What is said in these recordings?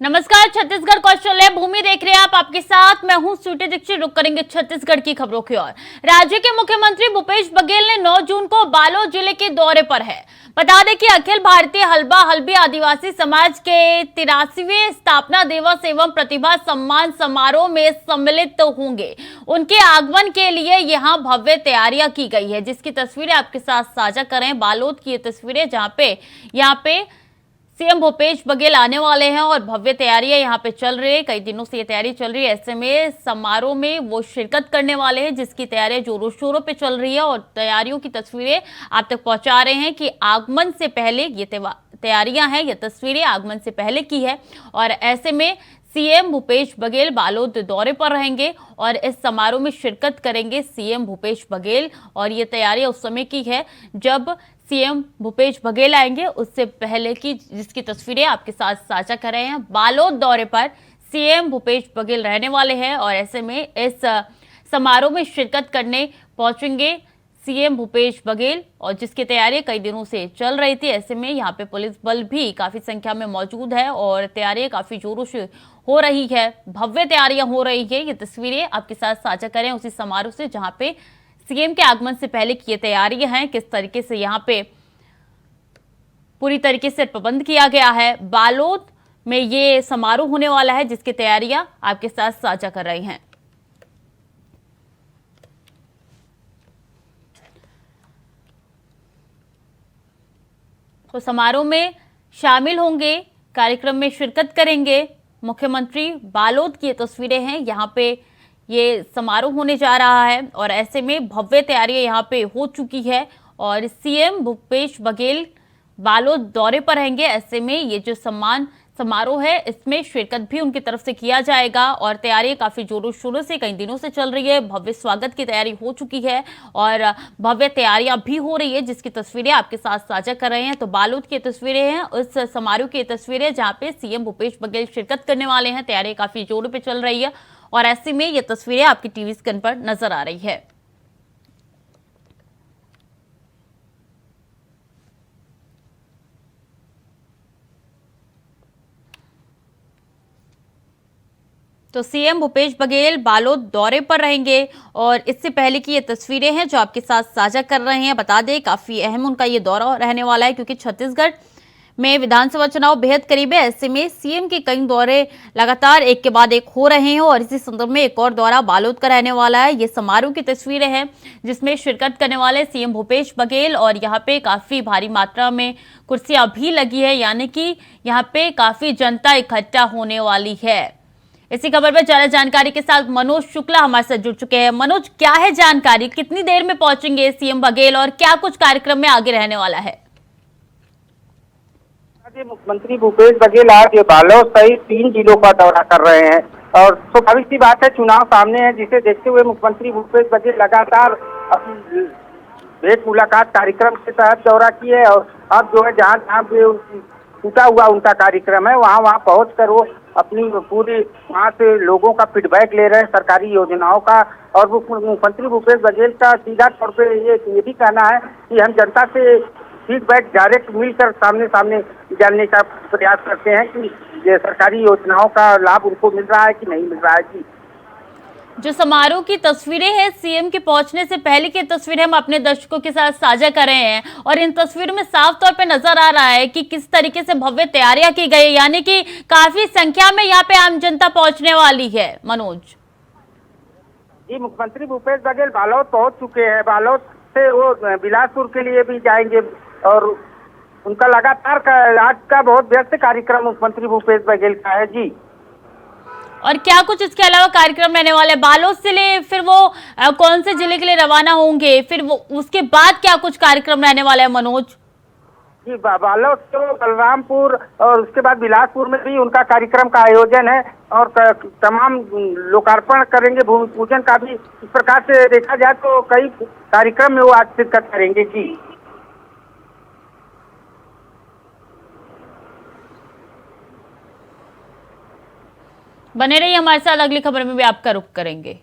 नमस्कार, छत्तीसगढ़ कौशल्य भूमि देख रहे हैं आप। आपके साथ मैं हूं स्वीटी दीक्षित। रुक करेंगे छत्तीसगढ़ की खबरों की ओर। राज्य के मुख्यमंत्री भूपेश बघेल ने 9 जून को बालोद जिले के दौरे पर है। बता दें कि अखिल भारतीय हल्बा हल्बी आदिवासी समाज के 83वें स्थापना दिवस एवं प्रतिभा सम्मान समारोह में सम्मिलित होंगे। उनके आगमन के लिए यहां भव्य तैयारियां की गई है, जिसकी तस्वीरें आपके साथ साझा करें। बालोद की ये तस्वीरें जहां पे यहाँ पे सीएम भूपेश बघेल आने वाले हैं और भव्य तैयारियां यहां पे चल रही है। कई दिनों से ये तैयारी चल रही है। ऐसे में समारोह में वो शिरकत करने वाले हैं, जिसकी तैयारियां जोरों शोरों पे चल रही है और तैयारियों की तस्वीरें आप तक पहुंचा रहे हैं कि आगमन से पहले ये तैयारियां हैं, ये तस्वीरें आगमन से पहले की है। और ऐसे में सीएम भूपेश बघेल बालोद दौरे पर रहेंगे और इस समारोह में शिरकत करेंगे सीएम भूपेश बघेल। और ये तैयारी उस समय की है जब सीएम भूपेश बघेल आएंगे, उससे पहले की जिसकी तस्वीरें आपके साथ साझा कर रहे हैं। बालोद दौरे पर सीएम भूपेश बघेल रहने वाले हैं और ऐसे में इस समारोह में शिरकत करने पहुंचेंगे सीएम भूपेश बघेल, और जिसकी तैयारी कई दिनों से चल रही थी। ऐसे में यहाँ पे पुलिस बल भी काफी संख्या में मौजूद है और तैयारियां काफी जोरों से हो रही है। भव्य तैयारियां हो रही है। ये तस्वीरें आपके साथ साझा करें उसी समारोह से जहां पे सीएम के आगमन से पहले की ये तैयारियां हैं, किस तरीके से यहाँ पे पूरी तरीके से प्रबंध किया गया है। बालोद में ये समारोह होने वाला है, जिसकी तैयारियां आपके साथ साझा कर रही हैं। तो समारोह में शामिल होंगे, कार्यक्रम में शिरकत करेंगे मुख्यमंत्री। बालोद की ये तस्वीरें हैं, यहाँ पे ये समारोह होने जा रहा है और ऐसे में भव्य तैयारियां यहाँ पे हो चुकी है और सीएम भूपेश बघेल बालोद दौरे पर रहेंगे। ऐसे में ये जो सम्मान समारोह है, इसमें शिरकत भी उनकी तरफ से किया जाएगा और तैयारी काफी जोरों शोरों से कई दिनों से चल रही है। भव्य स्वागत की तैयारी हो चुकी है और भव्य तैयारियां भी हो रही है, जिसकी तस्वीरें आपके साथ साझा कर रहे हैं। तो बालोद की तस्वीरें हैं, उस समारोह की तस्वीरें जहां पे सीएम भूपेश बघेल शिरकत करने वाले हैं। तैयारी काफी जोरों पर चल रही है और ऐसे में ये तस्वीरें आपकी टीवी स्क्रीन पर नजर आ रही है। तो सीएम भूपेश बघेल बालोद दौरे पर रहेंगे और इससे पहले की ये तस्वीरें हैं जो आपके साथ साझा कर रहे हैं। बता दें काफी अहम उनका ये दौरा रहने वाला है, क्योंकि छत्तीसगढ़ में विधानसभा चुनाव बेहद करीब है। ऐसे में सीएम के कई दौरे लगातार एक के बाद एक हो रहे हैं और इसी संदर्भ में एक और दौरा बालोद का रहने वाला है। ये समारोह की तस्वीरें हैं जिसमें शिरकत करने वाले सीएम भूपेश बघेल और यहाँ पे काफी भारी मात्रा में कुर्सियां भी लगी है, यानी कि यहाँ पे काफी जनता इकट्ठा होने वाली है। इसी खबर पर ज्यादा जानकारी के साथ मनोज शुक्ला हमारे साथ जुड़ चुके हैं। मनोज, क्या है जानकारी, कितनी देर में पहुंचेंगे सीएम बघेल और क्या कुछ कार्यक्रम में आगे रहने वाला है? मुख्यमंत्री भूपेश बघेल आज बालोद सहित 3 जिलों का दौरा कर रहे हैं और स्वाभाविक सी बात है, चुनाव सामने है, जिसे देखते हुए मुख्यमंत्री भूपेश बघेल लगातार अपनी भेंट मुलाकात कार्यक्रम के तहत दौरा किए और अब जो है जहाँ जहाँ पे टूटा हुआ उनका कार्यक्रम है वहाँ पहुँच कर वो अपनी पूरी वहाँ से लोगों का फीडबैक ले रहे हैं सरकारी योजनाओं का। और मुख्यमंत्री भूपेश बघेल का सीधा तौर पे ये भी कहना है कि हम जनता से फीडबैक डायरेक्ट मिलकर सामने सामने जानने का प्रयास करते हैं कि ये सरकारी योजनाओं का लाभ उनको मिल रहा है कि नहीं मिल रहा है। जी, जो समारोह की तस्वीरें हैं सीएम के पहुंचने से पहले की तस्वीरें हम अपने दर्शकों के साथ साझा कर रहे हैं और इन तस्वीरों में साफ तौर पे नजर आ रहा है कि किस तरीके से भव्य तैयारियां की गई, यानी कि काफी संख्या में यहाँ पे आम जनता पहुंचने वाली है। मनोज जी, मुख्यमंत्री भूपेश बघेल बालोद पहुंच चुके हैं। बालोद से वो बिलासपुर के लिए भी जाएंगे और उनका लगातार आज का बहुत व्यस्त कार्यक्रम मुख्यमंत्री भूपेश बघेल का है। जी, और क्या कुछ इसके अलावा कार्यक्रम रहने वाले? बालोद से ले फिर वो कौन से जिले के लिए रवाना होंगे, फिर वो उसके बाद क्या कुछ कार्यक्रम रहने वाला है? मनोज जी, बालोद तो बलरामपुर और उसके बाद बिलासपुर में भी उनका कार्यक्रम का आयोजन है और तमाम लोकार्पण करेंगे, भूमि पूजन का भी। इस प्रकार से देखा जाए तो कई कार्यक्रम में वो आज शिरकत करेंगे। जी, बने रहिए हमारे साथ, अगली खबर में भी आपका रुख करेंगे।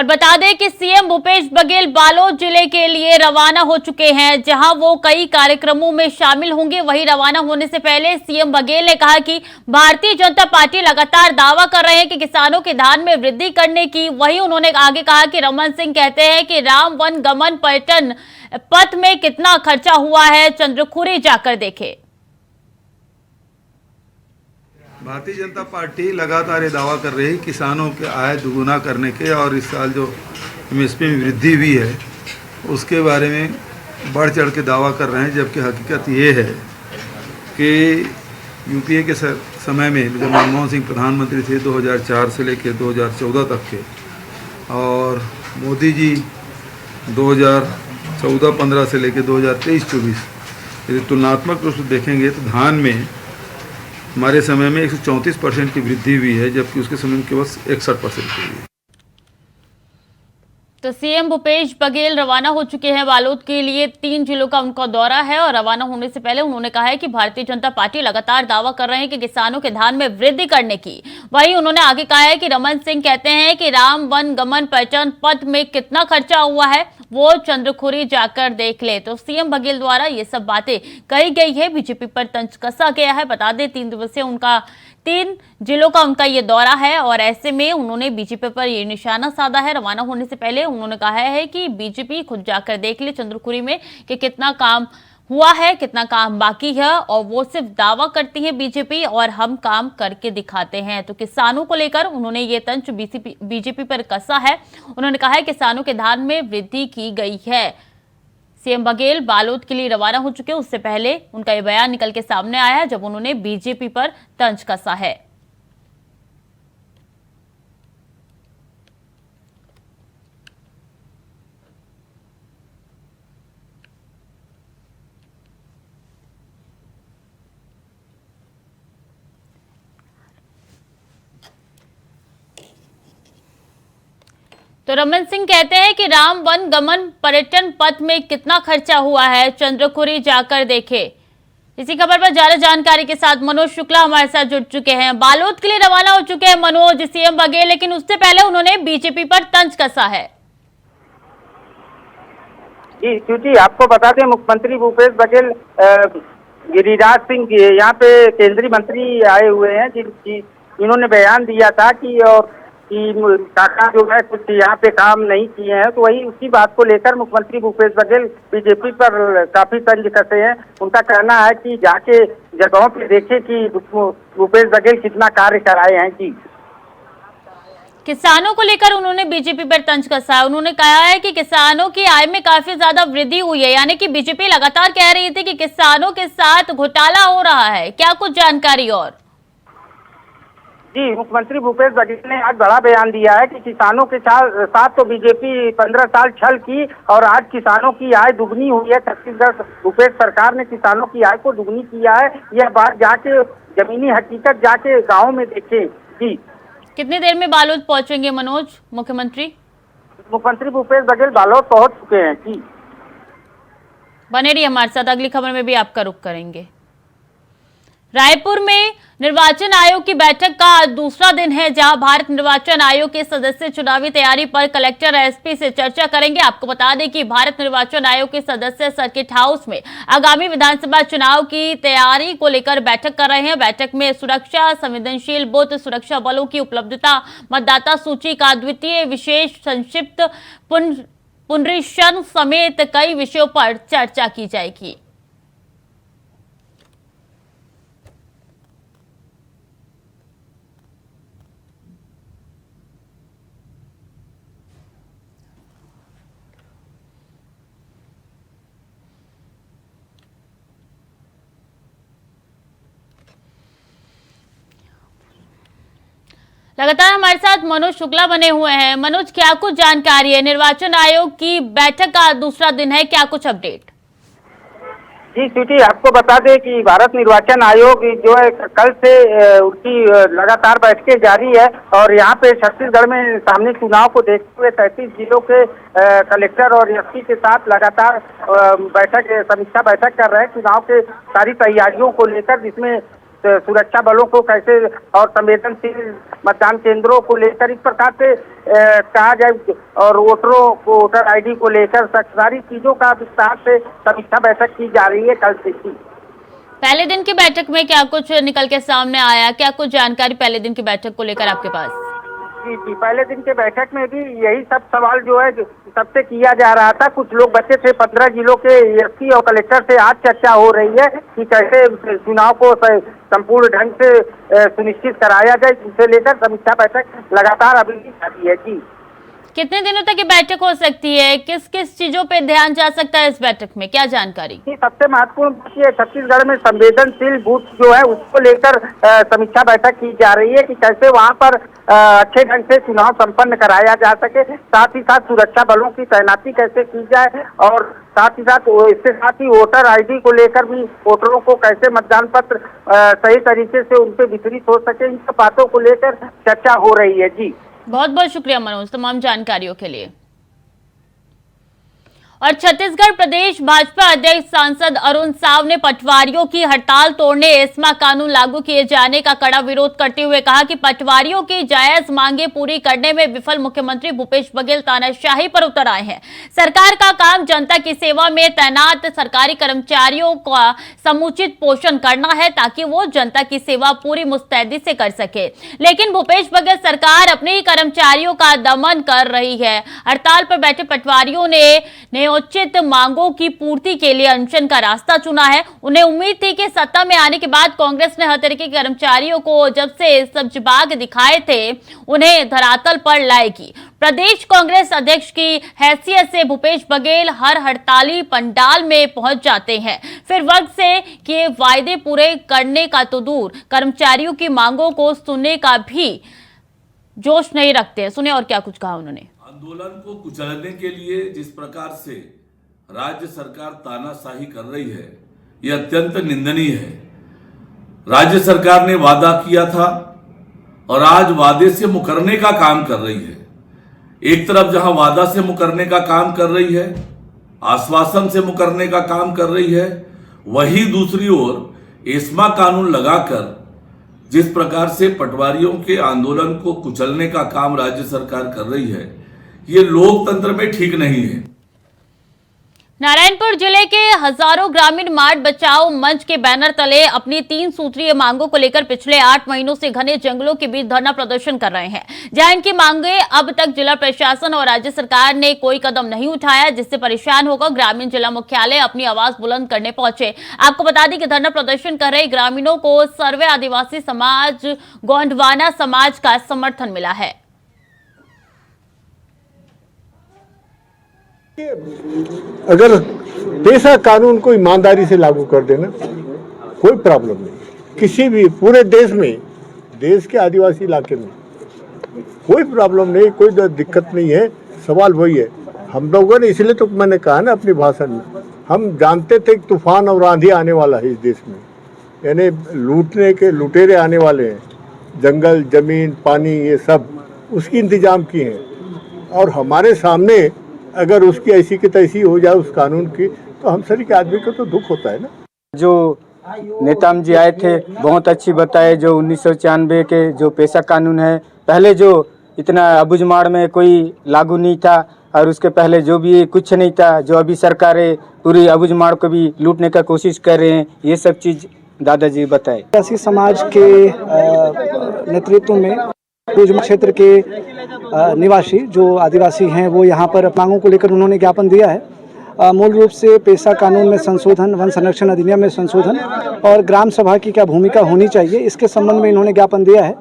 और बता दें कि सीएम भूपेश बघेल बालोद जिले के लिए रवाना हो चुके हैं, जहां वो कई कार्यक्रमों में शामिल होंगे। वहीं रवाना होने से पहले सीएम बघेल ने कहा कि भारतीय जनता पार्टी लगातार दावा कर रहे हैं कि किसानों के धान में वृद्धि करने की। वहीं उन्होंने आगे कहा कि रमन सिंह कहते हैं कि राम वन गमन पर्यटन पथ में कितना खर्चा हुआ है, चंद्रखुरी जाकर देखे। भारतीय जनता पार्टी लगातार ये दावा कर रही है किसानों के आय दुगुना करने के, और इस साल जो एमएसपी में वृद्धि हुई है उसके बारे में बढ़ चढ़ के दावा कर रहे हैं। जबकि हकीकत ये है कि यूपीए के समय में जब मनमोहन सिंह प्रधानमंत्री थे 2004 से लेकर 2014 तक के, और मोदी जी 2014-15 से लेकर 2023-24, यदि तुलनात्मक रूप से देखेंगे तो धान में हमारे समय में 134% की वृद्धि हुई है, जबकि उसके समय में केवल 61% की हुई है। तो सीएम भूपेश बघेल रवाना हो चुके हैं बालोद के लिए। 3 जिलों का उनका दौरा है और रवाना होने से पहले उन्होंने कहा है कि भारतीय जनता पार्टी लगातार दावा कर रहे हैं कि किसानों के धान में वृद्धि करने की। वहीं उन्होंने आगे कहा है कि रमन सिंह कहते हैं कि राम वन गमन पर्यटन पथ में कितना खर्चा हुआ है वो चंद्रखुरी जाकर देख ले। तो सीएम बघेल द्वारा ये सब बातें कही गई है, बीजेपी पर तंज कसा गया है। बता दें 3 दिवसीय उनका 3 जिलों का उनका ये दौरा है और ऐसे में उन्होंने बीजेपी पर ये निशाना साधा है। रवाना होने से पहले उन्होंने कहा है कि बीजेपी खुद जाकर देख ले चंद्रखुरी में कि कितना काम हुआ है, कितना काम बाकी है, और वो सिर्फ दावा करती है बीजेपी और हम काम करके दिखाते हैं। तो किसानों को लेकर उन्होंने ये तंज बीजेपी पर कसा है। उन्होंने कहा है किसानों के धान में वृद्धि की गई है। सीएम बघेल बालोद के लिए रवाना हो चुके, उससे पहले उनका ये बयान निकल के सामने आया जब उन्होंने बीजेपी पर तंज कसा है। तो रमन सिंह कहते हैं कि राम वन गमन पर्यटन पथ में कितना खर्चा हुआ है, चंद्रखुरी जाकर देखे। इसी खबर पर ज्यादा जानकारी के साथ मनोज शुक्ला हमारे साथ जुड़ चुके हैं। बालोद के लिए रवाना हो चुके हैं मनोज, सीएम बघेल, लेकिन उससे पहले उन्होंने बीजेपी पर तंज कसा है। जी क्योंकि आपको बता दें मुख्यमंत्री भूपेश बघेल गिरिराज सिंह यहाँ पे केंद्रीय मंत्री आए हुए हैं, इन्होंने बयान दिया था कि काका जो है कुछ यहाँ पे काम नहीं किए हैं, तो वही उसी बात को लेकर मुख्यमंत्री भूपेश बघेल बीजेपी पर काफी तंज कसे हैं। उनका कहना है कि जाके जगहों पे देखे कि भूपेश बघेल कितना कार्य कराए हैं। जी किसानों को लेकर उन्होंने बीजेपी पर तंज कसा है। उन्होंने कहा है कि किसानों की आय में काफी ज्यादा वृद्धि हुई है, यानी कि बीजेपी लगातार कह रही थी कि किसानों के साथ घोटाला हो रहा है। क्या कुछ जानकारी और? जी मुख्यमंत्री भूपेश बघेल ने आज बड़ा बयान दिया है कि किसानों के साथ तो बीजेपी 15 साल छल की और आज किसानों की आय दुगनी हुई है। छत्तीसगढ़ भूपेश सरकार ने किसानों की आय को दुगनी किया है। यह बात जाके जमीनी हकीकत जाके गाँव में देखे। जी कितनी देर में बालोद पहुंचेंगे मनोज मुख्यमंत्री? मुख्यमंत्री भूपेश बघेल बालोद पहुंच चुके हैं। जी बने रहिए हमारे साथ, अगली खबर में भी आपका रुख करेंगे। रायपुर में निर्वाचन आयोग की बैठक का आज दूसरा दिन है, जहां भारत निर्वाचन आयोग के सदस्य चुनावी तैयारी पर कलेक्टर एसपी से चर्चा करेंगे। आपको बता दें कि भारत निर्वाचन आयोग के सदस्य सर्किट हाउस में आगामी विधानसभा चुनाव की तैयारी को लेकर बैठक कर रहे हैं। बैठक में सुरक्षा, संवेदनशील बूथ सुरक्षा बलों की उपलब्धता, मतदाता सूची का द्वितीय विशेष संक्षिप्त पुनरीक्षण समेत कई विषयों पर चर्चा की जाएगी। लगातार हमारे साथ मनोज शुक्ला बने हुए हैं। मनोज, क्या कुछ जानकारी है? निर्वाचन आयोग की बैठक का दूसरा दिन है, क्या कुछ अपडेट? जी स्वीटी, आपको बता दें कि भारत निर्वाचन आयोग जो है कल से उनकी लगातार बैठकें जारी है और यहाँ पे छत्तीसगढ़ में सामने चुनाव को देखते हुए 33 जिलों के कलेक्टर और एसपी के साथ लगातार समीक्षा बैठक कर रहे हैं चुनाव के सारी तैयारियों को लेकर, जिसमें सुरक्षा बलों को कैसे और संवेदनशील मतदान केंद्रों को लेकर इस प्रकार से कहा जाए और वोटरों को वोटर आईडी को लेकर सारी चीजों का विस्तार से समीक्षा बैठक की जा रही है कल से ही। पहले दिन की बैठक में क्या कुछ निकल के सामने आया, क्या कुछ जानकारी पहले दिन की बैठक को लेकर आपके पास? जी, पहले दिन के बैठक में भी यही सब सवाल जो है सबसे किया जा रहा था। कुछ लोग बचे थे 15 जिलों के एसपी और कलेक्टर से आज चर्चा हो रही है कि कैसे चुनाव को संपूर्ण ढंग से सुनिश्चित कराया जाए, जिसे लेकर समीक्षा बैठक लगातार अभी भी जारी है। जी, कितने दिनों तक ये बैठक हो सकती है? किस किस चीजों पे ध्यान जा सकता है इस बैठक में, क्या जानकारी? सबसे महत्वपूर्ण बात ये छत्तीसगढ़ में संवेदनशील बूथ जो है उसको लेकर समीक्षा बैठक की जा रही है कि कैसे वहां पर अच्छे ढंग से चुनाव संपन्न कराया जा सके। साथ ही साथ सुरक्षा बलों की तैनाती कैसे की जाए और साथ ही साथ इसके साथ ही वोटर आईडी को लेकर भी वोटरों को कैसे मतदान पत्र सही तरीके से उनपे वितरित हो सके, इन सब बातों को लेकर चर्चा हो रही है। जी, बहुत बहुत शुक्रिया मनोज तमाम जानकारियों के लिए। और छत्तीसगढ़ प्रदेश भाजपा अध्यक्ष सांसद अरुण साव ने पटवारियों की हड़ताल तोड़ने एस्मा कानून लागू किए जाने का कड़ा विरोध करते हुए कहा कि पटवारियों की जायज मांगे पूरी करने में विफल मुख्यमंत्री भूपेश बघेल तानाशाही पर उतर आए हैं। सरकार का काम जनता की सेवा में तैनात सरकारी कर्मचारियों का समुचित पोषण करना है ताकि वो जनता की सेवा पूरी मुस्तैदी से कर सके, लेकिन भूपेश बघेल सरकार अपने ही कर्मचारियों का दमन कर रही है। हड़ताल पर बैठे पटवारियों ने उचित मांगों की पूर्ति के लिए अनशन का रास्ता चुना है। उन्हें उम्मीद थी कि सत्ता में आने के बाद कांग्रेस ने हर तरीके के कर्मचारियों को जब से सब्जबाग दिखाए थे उन्हें धरातल पर लाएगी। प्रदेश कांग्रेस अध्यक्ष की हैसियत से भूपेश बघेल हर हड़ताली पंडाल में पहुंच जाते हैं, फिर वक्त से किए वायदे पूरे करने का तो दूर कर्मचारियों की मांगों को सुनने का भी जोश नहीं रखते। सुने और क्या कुछ कहा उन्होंने। आंदोलन को कुचलने के लिए जिस प्रकार से राज्य सरकार तानाशाही कर रही है, यह अत्यंत निंदनीय है। राज्य सरकार ने वादा किया था और आज वादे से मुकरने का काम कर रही है। एक तरफ जहां वादा से मुकरने का काम कर रही है, आश्वासन से मुकरने का काम कर रही है, वही दूसरी ओर एस्मा कानून लगाकर जिस प्रकार से पटवारियों के आंदोलन को कुचलने का काम राज्य सरकार कर रही है, ये लोकतंत्र में ठीक नहीं है। नारायणपुर जिले के हजारों ग्रामीण मार्ट बचाओ मंच के बैनर तले अपनी 3 सूत्रीय मांगों को लेकर पिछले 8 महीनों से घने जंगलों के बीच धरना प्रदर्शन कर रहे हैं, जहां इनकी मांगे अब तक जिला प्रशासन और राज्य सरकार ने कोई कदम नहीं उठाया, जिससे परेशान होकर ग्रामीण जिला मुख्यालय अपनी आवाज बुलंद करने पहुंचे। आपको बता दें कि धरना प्रदर्शन कर रहे ग्रामीणों को सर्वे आदिवासी समाज, गोंडवाना समाज का समर्थन मिला है। अगर पेशा कानून को ईमानदारी से लागू कर देना कोई प्रॉब्लम नहीं, किसी भी पूरे देश में, देश के आदिवासी इलाके में कोई प्रॉब्लम नहीं, कोई दिक्कत नहीं है। सवाल वही है, हम लोगों ने, इसलिए तो मैंने कहा ना अपने भाषण में, हम जानते थे कि तूफान और आंधी आने वाला है इस देश में, यानी लूटने के लुटेरे आने वाले हैं, जंगल जमीन पानी ये सब उसकी इंतजाम किए हैं। और हमारे सामने अगर उसकी ऐसी की तैसी हो जाए उस कानून की, तो हम सभी के आदमी को तो दुख होता है ना। जो नेताम जी आए थे बहुत अच्छी बताए, जो 1996 के जो पेशा कानून है, पहले जो इतना अबुझमाड़ में कोई लागू नहीं था और उसके पहले जो भी कुछ नहीं था, जो अभी सरकारें पूरी अबुझमाड़ को भी लूटने का कोशिश कर रहे हैं, ये सब चीज़ दादाजी बताए। आदिवासी समाज के नेतृत्व में कुछ क्षेत्र के निवासी जो आदिवासी हैं वो यहाँ पर मांगों को लेकर उन्होंने ज्ञापन दिया है। मूल रूप से पेशा कानून में संशोधन, वन संरक्षण अधिनियम में संशोधन और ग्राम सभा की क्या भूमिका होनी चाहिए, इसके संबंध में इन्होंने ज्ञापन दिया है।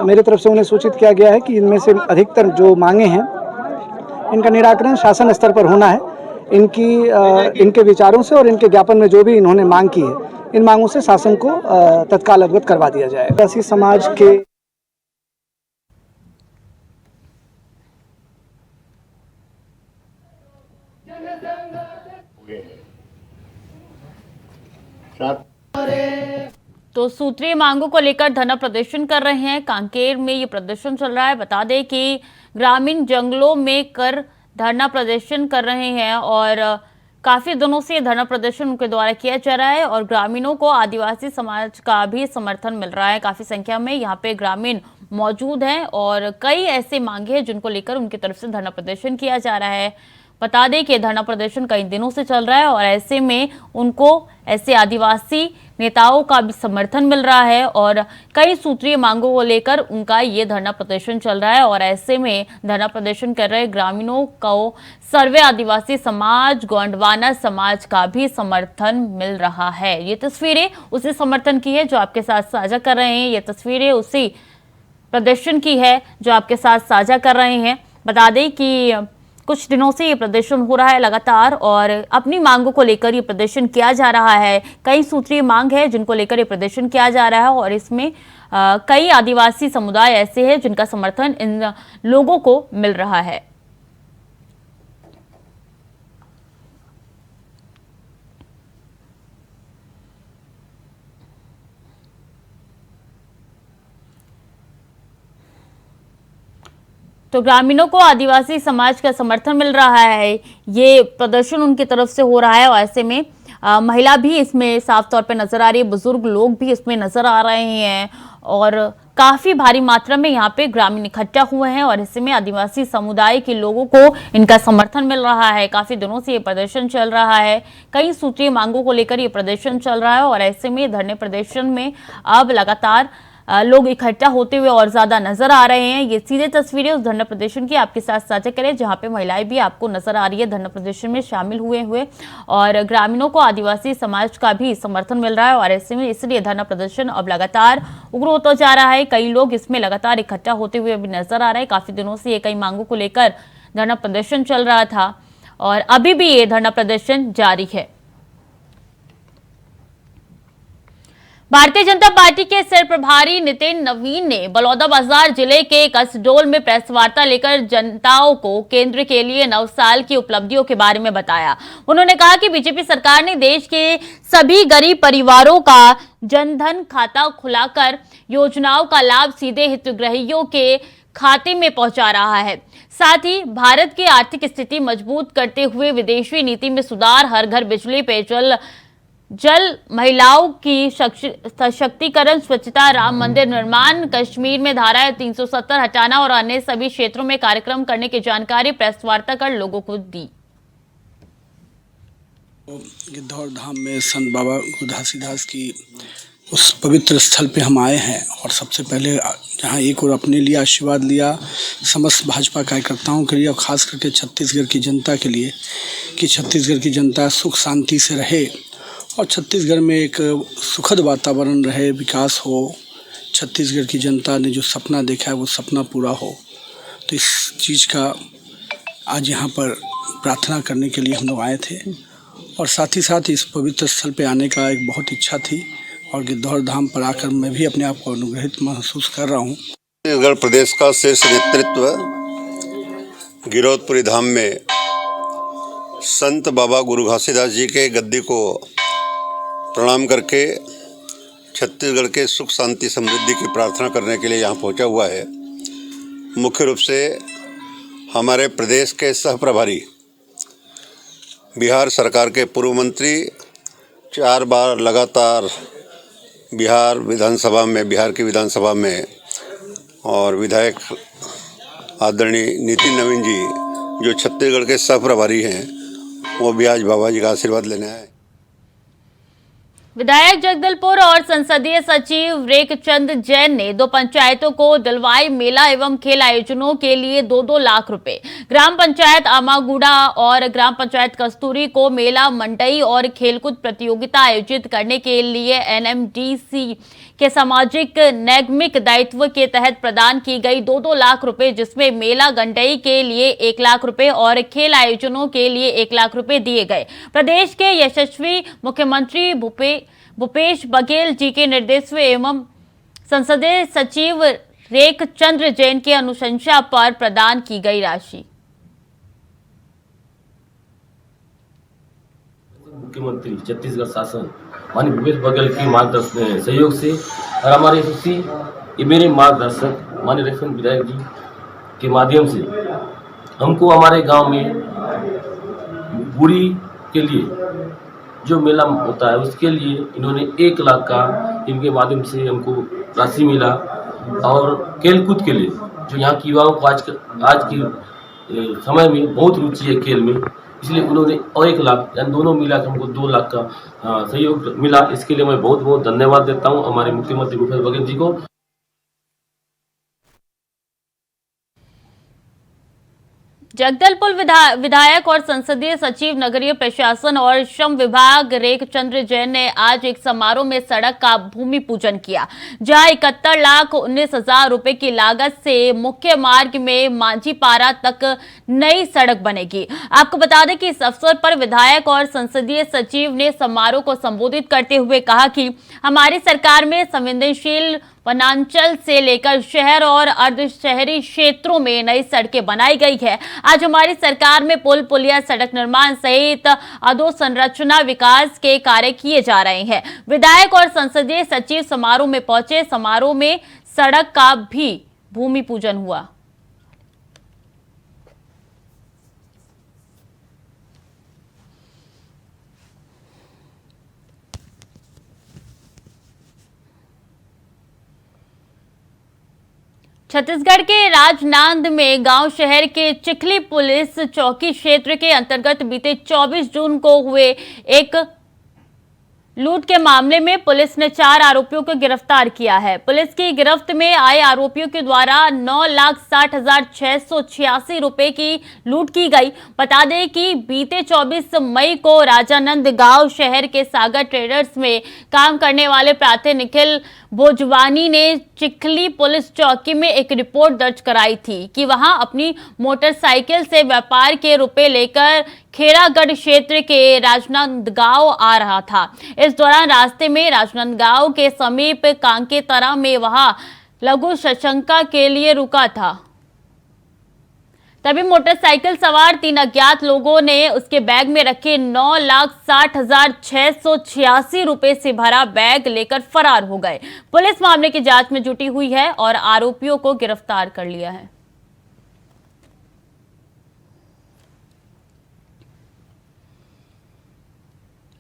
मेरे तरफ से उन्हें सूचित किया गया है कि इनमें से अधिकतर जो मांगे हैं इनका निराकरण शासन स्तर पर होना है। इनके विचारों से और इनके ज्ञापन में जो भी इन्होंने मांग की है, इन मांगों से शासन को तत्काल अवगत करवा दिया जाए। आदिवासी समाज के तो सूत्रीय मांगों को लेकर धरना प्रदर्शन कर रहे हैं। कांकेर में ये प्रदर्शन चल रहा है। बता दें कि ग्रामीण जंगलों में कर धरना प्रदर्शन कर रहे हैं और काफी दिनों से ये धरना प्रदर्शन उनके द्वारा किया जा रहा है और ग्रामीणों को आदिवासी समाज का भी समर्थन मिल रहा है। काफी संख्या में यहाँ पे ग्रामीण मौजूद हैं और कई ऐसे मांगे हैं जिनको लेकर उनकी तरफ से धरना प्रदर्शन किया जा रहा है। बता दें कि धरना प्रदर्शन कई दिनों से चल रहा है और ऐसे में उनको ऐसे आदिवासी नेताओं का भी समर्थन मिल रहा है और कई सूत्रीय मांगों को लेकर उनका ये धरना प्रदर्शन चल रहा है और ऐसे में धरना प्रदर्शन कर रहे ग्रामीणों को सर्वे आदिवासी समाज, गोंडवाना समाज का भी समर्थन मिल रहा है। ये तस्वीरें उसी समर्थन की है जो आपके साथ साझा कर रहे हैं। ये तस्वीरें उसी प्रदर्शन की है जो आपके साथ साझा कर रहे हैं। बता दें कि कुछ दिनों से ये प्रदर्शन हो रहा है लगातार और अपनी मांगों को लेकर ये प्रदर्शन किया जा रहा है। कई सूत्रीय मांग है जिनको लेकर ये प्रदर्शन किया जा रहा है और इसमें कई आदिवासी समुदाय ऐसे हैं जिनका समर्थन इन लोगों को मिल रहा है। तो ग्रामीणों को आदिवासी समाज का समर्थन मिल रहा है। ये प्रदर्शन उनकी तरफ से हो रहा है और ऐसे में महिला भी इसमें साफ तौर पे नजर आ रही है, बुजुर्ग लोग भी इसमें नजर आ रहे हैं और काफी भारी मात्रा में यहाँ पे ग्रामीण इकट्ठा हुए हैं और ऐसे में आदिवासी समुदाय के लोगों को इनका समर्थन मिल रहा है। काफी दिनों से ये प्रदर्शन चल रहा है, कई सूत्रीय मांगों को लेकर ये प्रदर्शन चल रहा है और ऐसे में धरने प्रदर्शन में अब लगातार लोग इकट्ठा होते हुए और ज्यादा नजर आ रहे हैं। ये सीधे तस्वीरें उस धरना प्रदर्शन की आपके साथ साझा करें जहां पे महिलाएं भी आपको नजर आ रही है धरना प्रदर्शन में शामिल हुए और ग्रामीणों को आदिवासी समाज का भी समर्थन मिल रहा है और ऐसे में इसलिए धरना प्रदर्शन अब लगातार उग्र होता जा रहा है। कई लोग इसमें लगातार इकट्ठा होते हुए भी नजर आ रहे हैं। काफी दिनों से ये कई मांगों को लेकर धरना प्रदर्शन चल रहा था और अभी भी ये धरना प्रदर्शन जारी है। भारतीय जनता पार्टी के सिर प्रभारी नितिन नवीन ने बलौदाबाजार जिले के कसडोल में प्रेस वार्ता लेकर जनताओं को केंद्र के लिए 9 साल की उपलब्धियों के बारे में बताया। उन्होंने कहा कि बीजेपी सरकार ने देश के सभी गरीब परिवारों का जनधन खाता खुलाकर योजनाओं का लाभ सीधे हितग्राहियों के खाते में पहुंचा रहा है। साथ ही भारत की आर्थिक स्थिति मजबूत करते हुए विदेशी नीति में सुधार, हर घर बिजली, पेयजल, जल, महिलाओं की सशक्तिकरण, स्वच्छता, राम मंदिर निर्माण, कश्मीर में धारा 370 हटाना और अन्य सभी क्षेत्रों में कार्यक्रम करने की जानकारी प्रेस वार्ता कर लोगों को दी। गिद्धौर धाम में संत बाबा घासीदास की उस पवित्र स्थल पे हम आए हैं और सबसे पहले जहाँ एक और अपने लिए आशीर्वाद लिया, समस्त भाजपा कार्यकर्ताओं के लिए और ख़ास करके छत्तीसगढ़ की जनता के लिए कि छत्तीसगढ़ की जनता सुख शांति से रहे और छत्तीसगढ़ में एक सुखद वातावरण रहे, विकास हो। छत्तीसगढ़ की जनता ने जो सपना देखा है वो सपना पूरा हो। तो इस चीज़ का आज यहाँ पर प्रार्थना करने के लिए हम लोग आए थे और साथ ही साथ इस पवित्र स्थल पे आने का एक बहुत इच्छा थी और गिद्धौर धाम पर आकर मैं भी अपने आप को अनुग्रहित महसूस कर रहा हूँ। छत्तीसगढ़ प्रदेश का शीर्ष नेतृत्व गिरौदपुरी धाम में संत बाबा गुरु घासीदास जी के गद्दी को प्रणाम करके छत्तीसगढ़ के सुख शांति समृद्धि की प्रार्थना करने के लिए यहाँ पहुँचा हुआ है। मुख्य रूप से हमारे प्रदेश के सह प्रभारी, बिहार सरकार के पूर्व मंत्री, 4 बार लगातार बिहार की विधानसभा में और विधायक आदरणीय नितिन नवीन जी जो छत्तीसगढ़ के सह प्रभारी हैं, वो भी आज बाबा जी का आशीर्वाद लेने आए। विधायक जगदलपुर और संसदीय सचिव रेखचंद जैन ने 2 पंचायतों को दिलवाई मेला एवं खेल आयोजनों के लिए 2-2 लाख रुपए। ग्राम पंचायत आमागुड़ा और ग्राम पंचायत कस्तूरी को मेला, मंडई और खेलकूद प्रतियोगिता आयोजित करने के लिए एनएमडीसी के सामाजिक नैतिक दायित्व के तहत प्रदान की गई 2-2 लाख रुपए, जिसमें मेला गंडई के लिए 1 लाख रुपए और खेल आयोजनों के लिए 1 लाख रुपए दिए गए। प्रदेश के यशस्वी मुख्यमंत्री भूपेश बघेल जी के निर्देश एवं संसदीय सचिव रेखचंद्र जैन की अनुशंसा पर प्रदान की गई राशि। मुख्यमंत्री छत्तीसगढ़ शासन माननीय भूपेश बघेल के मार्गदर्शन सहयोग से और हमारे यशस्वी मेरे मार्गदर्शक माननीय रेखचंद्र विधायक जी के माध्यम से हमको हमारे गांव में बूढ़ी के लिए जो मेला होता है उसके लिए इन्होंने 1 लाख का इनके माध्यम से हमको राशि मिला। और खेलकूद के लिए जो यहाँ के युवाओं को आज की समय में बहुत रुचि है खेल में, इसलिए उन्होंने और 1 लाख यानी दोनों मिला के हमको 2 लाख का सहयोग मिला। इसके लिए मैं बहुत बहुत धन्यवाद देता हूँ हमारे मुख्यमंत्री भूपेश बघेल जी को। जगदलपुर विधायक और संसदीय सचिव नगरीय प्रशासन और श्रम विभाग रेख चंद्र जैन ने आज एक समारोह में सड़क का भूमि पूजन किया, जहां 71,19,000 रुपए की लागत से मुख्य मार्ग में मांझीपारा तक नई सड़क बनेगी। आपको बता दें कि इस अवसर पर विधायक और संसदीय सचिव ने समारोह को संबोधित करते हुए कहा कि हमारी सरकार में संवेदनशील वनांचल से लेकर शहर और अर्ध शहरी क्षेत्रों में नई सड़कें बनाई गई है। आज हमारी सरकार में पुल पुलिया सड़क निर्माण सहित अधोसंरचना विकास के कार्य किए जा रहे हैं। विधायक और संसदीय सचिव समारोह में पहुंचे। समारोह में सड़क का भी भूमि पूजन हुआ। छत्तीसगढ़ के राजनांद में गांव शहर के चिखली पुलिस चौकी क्षेत्र के अंतर्गत बीते 24 जून को हुए एक लूट के मामले में पुलिस ने 4 आरोपियों को गिरफ्तार किया है। पुलिस की गिरफ्त में आए आरोपियों के द्वारा 9,60,686 रुपए की लूट की गई। बता दें कि बीते 24 मई को राजानंद गांव शहर के सागर ट्रेडर्स में काम करने वाले प्रार्थी निखिल भोजवानी ने चिखली पुलिस चौकी में एक रिपोर्ट दर्ज कराई थी कि वहां अपनी मोटरसाइकिल से व्यापार के रुपए लेकर खेरागढ़ क्षेत्र के राजनांदगांव आ रहा था। इस दौरान रास्ते में राजनांदगांव के समीप कांकेतरा में वहां लघु शंका के लिए रुका था। तभी मोटरसाइकिल सवार 3 अज्ञात लोगों ने उसके बैग में रखे 9,60,686 रुपए से भरा बैग लेकर फरार हो गए। पुलिस मामले की जांच में जुटी हुई है और आरोपियों को गिरफ्तार कर लिया है।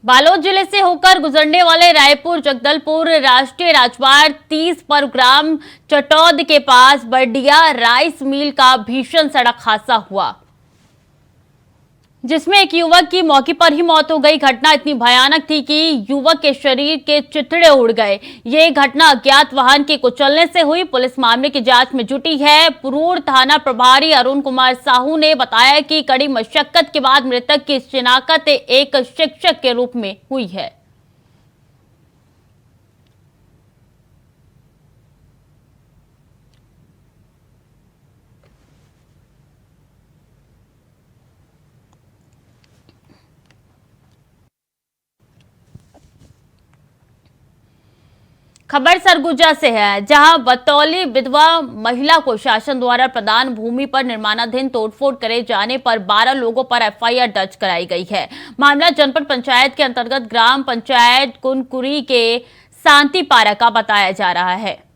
बालोद जिले से होकर गुजरने वाले रायपुर जगदलपुर राष्ट्रीय राजमार्ग 30 पर ग्राम चटौद के पास बर्डिया राइस मिल का भीषण सड़क हादसा हुआ, जिसमें एक युवक की मौके पर ही मौत हो गई। घटना इतनी भयानक थी कि युवक के शरीर के चिथड़े उड़ गए। ये घटना अज्ञात वाहन के कुचलने से हुई। पुलिस मामले की जांच में जुटी है। पुरूर थाना प्रभारी अरुण कुमार साहू ने बताया कि कड़ी मशक्कत के बाद मृतक की शिनाख्त एक शिक्षक के रूप में हुई है। खबर सरगुजा से है, जहां बतौली विधवा महिला को शासन द्वारा प्रदान भूमि पर निर्माणाधीन तोड़फोड़ करे जाने पर 12 लोगों पर एफआईआर दर्ज कराई गई है। मामला जनपद पंचायत के अंतर्गत ग्राम पंचायत कुनकुरी के शांतिपारा का बताया जा रहा है।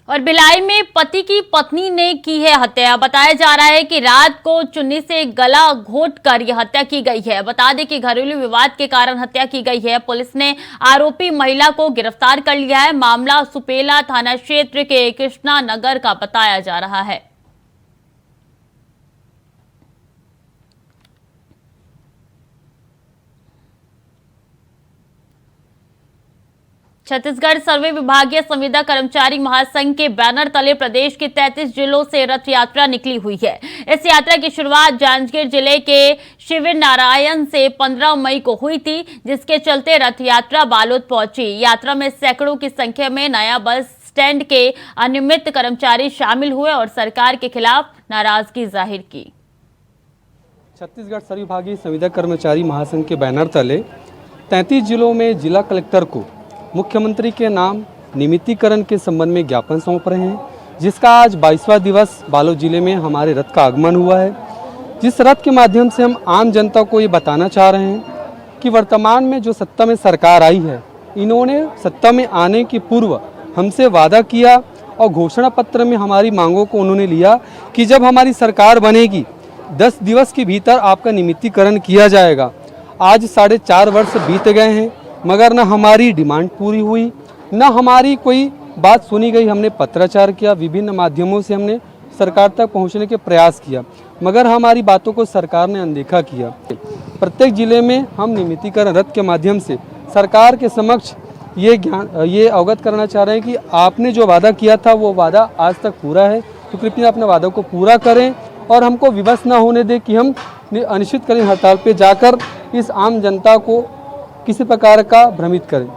और भिलाई में पति की पत्नी ने की है हत्या। बताया जा रहा है कि रात को चुन्नी से गला घोंटकर यह हत्या की गई है। बता दें कि घरेलू विवाद के कारण हत्या की गई है। पुलिस ने आरोपी महिला को गिरफ्तार कर लिया है। मामला सुपेला थाना क्षेत्र के कृष्णा नगर का बताया जा रहा है। छत्तीसगढ़ सर्वे विभागीय संविदा कर्मचारी महासंघ के बैनर तले प्रदेश के 33 जिलों से रथ यात्रा निकली हुई है। इस यात्रा की शुरुआत जांजगीर जिले के शिविर नारायण से 15 मई को हुई थी, जिसके चलते रथ यात्रा बालोद पहुंची। यात्रा में सैकड़ों की संख्या में नया बस स्टैंड के अनियमित कर्मचारी शामिल हुए और सरकार के खिलाफ नाराजगी जाहिर की। छत्तीसगढ़ सर्वे विभागीय संविदा कर्मचारी महासंघ के बैनर तले 33 जिलों में जिला कलेक्टर को मुख्यमंत्री के नाम नियमितीकरण के संबंध में ज्ञापन सौंप रहे हैं, जिसका आज 22वां दिवस बालोद जिले में हमारे रथ का आगमन हुआ है। जिस रथ के माध्यम से हम आम जनता को ये बताना चाह रहे हैं कि वर्तमान में जो सत्ता में सरकार आई है, इन्होंने सत्ता में आने के पूर्व हमसे वादा किया और घोषणा पत्र में हमारी मांगों को उन्होंने लिया कि जब हमारी सरकार बनेगी 10 दिवस के भीतर आपका नियमितीकरण किया जाएगा। आज 4.5 वर्ष बीत गए हैं, मगर न हमारी डिमांड पूरी हुई, न हमारी कोई बात सुनी गई। हमने पत्राचार किया, विभिन्न माध्यमों से हमने सरकार तक पहुंचने के प्रयास किया, मगर हमारी बातों को सरकार ने अनदेखा किया। प्रत्येक जिले में हम नियमितीकरण रथ के माध्यम से सरकार के समक्ष ये अवगत करना चाह रहे हैं कि आपने जो वादा किया था वो वादा आज तक पूरा है, तो कृपया अपने वादों को पूरा करें और हमको विवश न होने दें कि हम अनिश्चितकालीन हड़ताल पे जाकर इस आम जनता को किसी प्रकार का भ्रमित करें।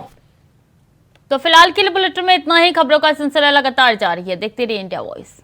तो फिलहाल के लिए बुलेटिन में इतना ही। खबरों का सिलसिला लगातार जारी है, देखते रहिए इंडिया वॉइस।